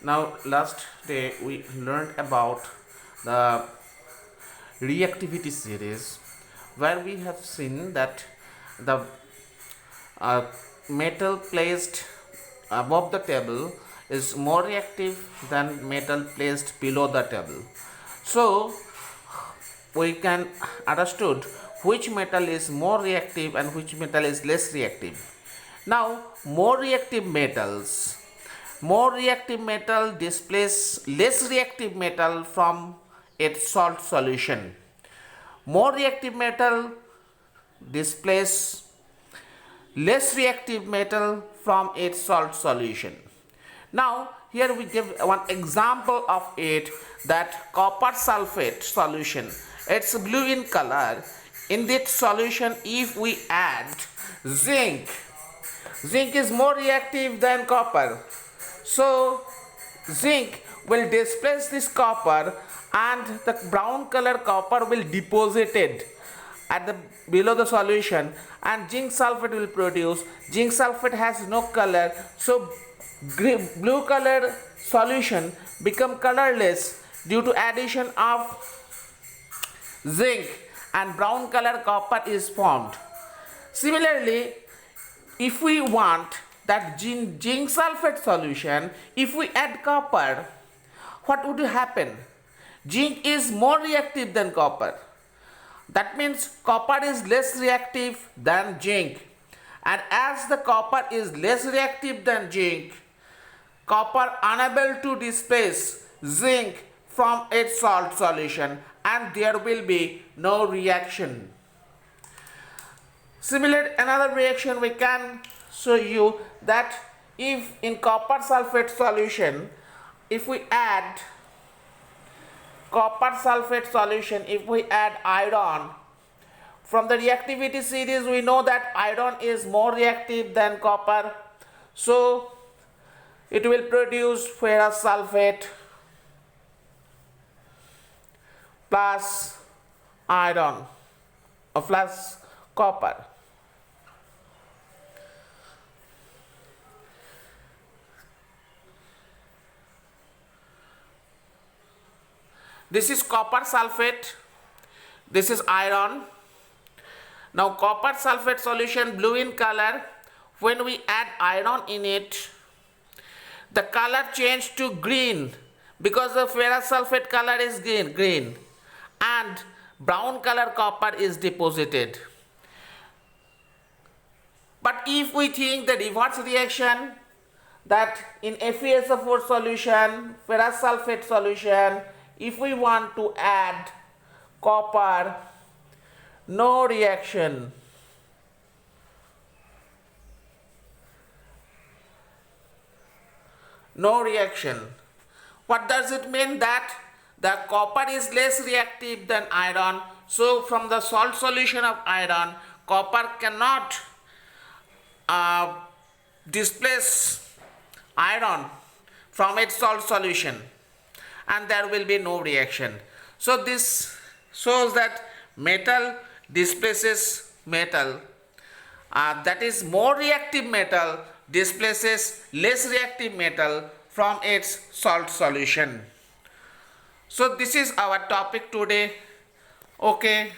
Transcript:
Now, last day we learned about the reactivity series, where we have seen that the uh, metal placed above the table is more reactive than metal placed below the table. So, we can understood which metal is more reactive and which metal is less reactive. Now, more reactive metal displace less reactive metal from its salt solution. More reactive metal displace less reactive metal from its salt solution. Now, here we give one example of it, that copper sulfate solution. It's blue in color. In this solution, if we add zinc, zinc is more reactive than copper. So, zinc will displace this copper and the brown color copper will deposited at the below the solution, and zinc sulfate will produce. Zinc sulfate has no color, so blue color solution become colorless due to addition of zinc, and brown color copper is formed. Similarly, if we want that zinc sulfate solution, if we add copper, what would happen? Zinc is more reactive than copper. That means copper is less reactive than zinc. And as the copper is less reactive than zinc, copper unable to displace zinc from its salt solution, and there will be no reaction. Similar another reaction we can show you, that if in copper sulfate solution, if we add copper sulfate solution, if we add iron, from the reactivity series we know that iron is more reactive than copper, so it will produce ferrous sulfate plus iron or plus copper. This is copper sulfate, this is iron. Now copper sulfate solution blue in color, when we add iron in it, the color changed to green because the ferrous sulfate color is green, and brown color copper is deposited. But if we think the reverse reaction, that in FeSO4 solution, ferrous sulfate solution, if we want to add copper, no reaction. No reaction. What does it mean? That the copper is less reactive than iron. So from the salt solution of iron, copper cannot displace iron from its salt solution, and there will be no reaction. So this shows that metal displaces metal, that is more reactive metal displaces less reactive metal from its salt solution. So this is our topic today. Okay.